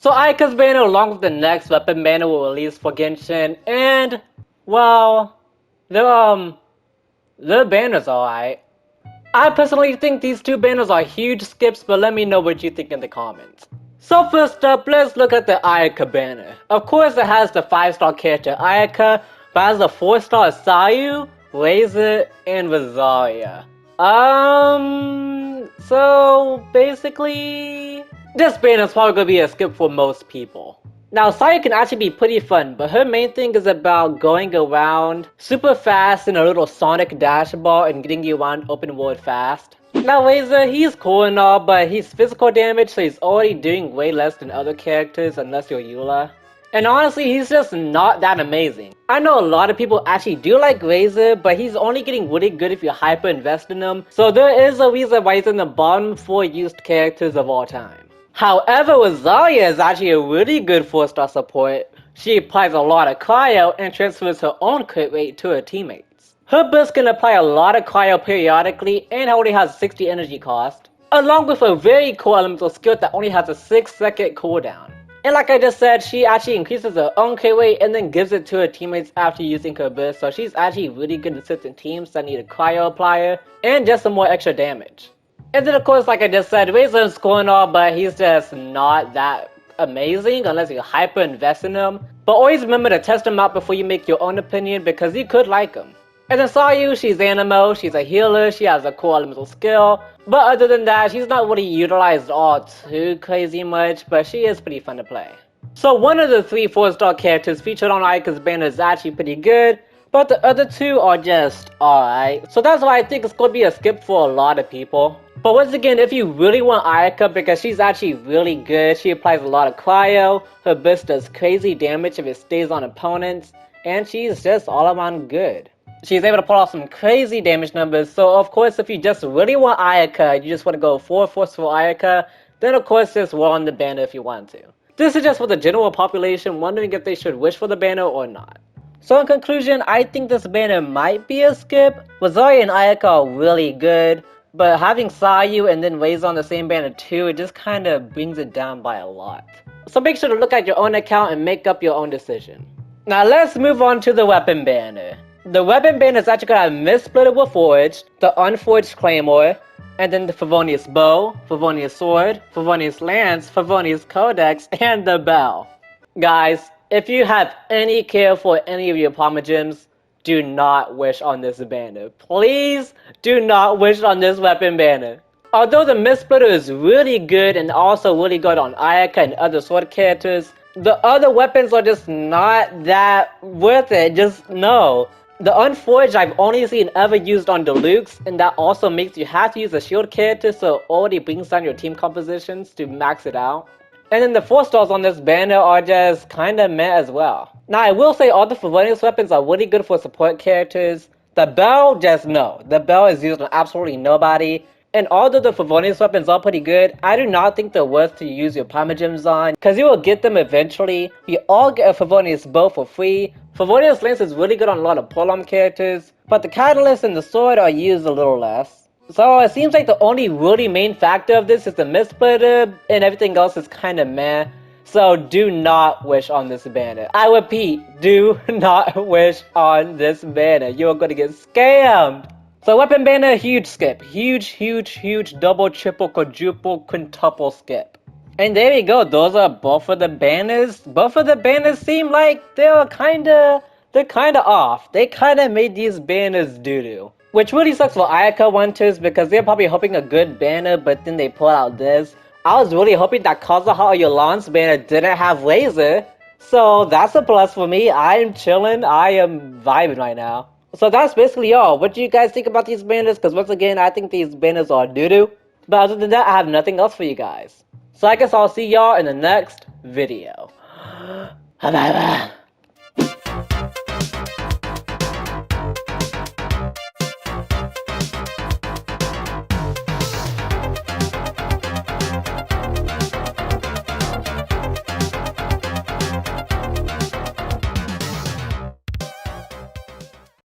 So Ayaka's banner along with the next weapon banner will release for Genshin, and well, the banner's alright. I personally think these two banners are huge skips, but let me know what you think in the comments. So first up, let's look at the Ayaka banner. Of course it has the 5-star character Ayaka, but it has the 4-star Sayu, Razor, and Rosaria. So basically, this banner is probably gonna be a skip for most people. Now, Sayu can actually be pretty fun, but her main thing is about going around super fast in a little Sonic dash ball and getting you around open world fast. Now, Razor, he's cool and all, but he's physical damage, so he's already doing way less than other characters unless you're Eula. And honestly, he's just not that amazing. I know a lot of people actually do like Razor, but he's only getting really good if you hyper invest in him, so there is a reason why he's in the bottom 4 used characters of all time. However, Rosaria is actually a really good 4-star support. She applies a lot of cryo and transfers her own crit rate to her teammates. Her burst can apply a lot of cryo periodically and only has 60 energy cost, along with a very cool elemental skill that only has a 6-second cooldown. And like I just said, she actually increases her own crit rate and then gives it to her teammates after using her burst, so she's actually really good in certain teams that need a cryo applier and just some more extra damage. And then of course, like I just said, Razor is cool and all, but he's just not that amazing unless you hyper invest in him. But always remember to test him out before you make your own opinion because you could like him. And then Sayu, she's Animo, she's a healer, she has a cool elemental skill. But other than that, she's not really utilized all too crazy much, but she is pretty fun to play. So one of the 3 4-star characters featured on Ayaka's banner is actually pretty good, but the other 2 are just alright. So that's why I think it's going to be a skip for a lot of people. But once again, if you really want Ayaka, because she's actually really good, she applies a lot of cryo, her burst does crazy damage if it stays on opponents, and she's just all around good. She's able to pull off some crazy damage numbers, so of course if you just really want Ayaka, you just want to go 4 forceful Ayaka, then of course just roll on the banner if you want to. This is just for the general population wondering if they should wish for the banner or not. So in conclusion, I think this banner might be a skip. Rosaria and Ayaka are really good, but having Sayu and then Razor on the same banner too, it just kinda brings it down by a lot. So make sure to look at your own account and make up your own decision. Now let's move on to the weapon banner. The weapon banner is actually gonna have Mistsplitter Reforged, the Unforged Claymore, and then the Favonius Bow, Favonius Sword, Favonius Lance, Favonius Codex, and the Bell. Guys, if you have any care for any of your Pomagems, do not wish on this banner. Please do not wish on this weapon banner. Although the Mistsplitter is really good and also really good on Ayaka and other sword characters, the other weapons are just not that worth it, just no. The Unforged I've only seen ever used on Deluxe, and that also makes you have to use a shield character, so it already brings down your team compositions to max it out. And then the 4-stars on this banner are just kinda meh as well. Now I will say all the Favonius weapons are really good for support characters. The Bell, just no. The Bell is used on absolutely nobody. And although the Favonius weapons are pretty good, I do not think they're worth to use your Pomagems on, cause you will get them eventually. We all get a Favonius Bow for free. Favonius Lance is really good on a lot of Polom characters, but the Catalyst and the Sword are used a little less. So it seems like the only really main factor of this is the Mistsplitter, and everything else is kinda meh. So do not wish on this banner. I repeat, do not wish on this banner. You are gonna get scammed. So weapon banner, huge skip. Huge, double, triple, quadruple, quintuple skip. And there we go, those are both of the banners. Both of the banners seem like they're kinda off. They kinda made these banners doo-doo. Which really sucks for Ayaka hunters because they're probably hoping a good banner, but then they pull out this. I was really hoping that Kazuha or Yolan's banner didn't have Razor. So that's a plus for me. I am chilling, I am vibing right now. So that's basically all. What do you guys think about these banners? Because once again, I think these banners are doo-doo. But other than that, I have nothing else for you guys. So I guess I'll see y'all in the next video. Bye bye.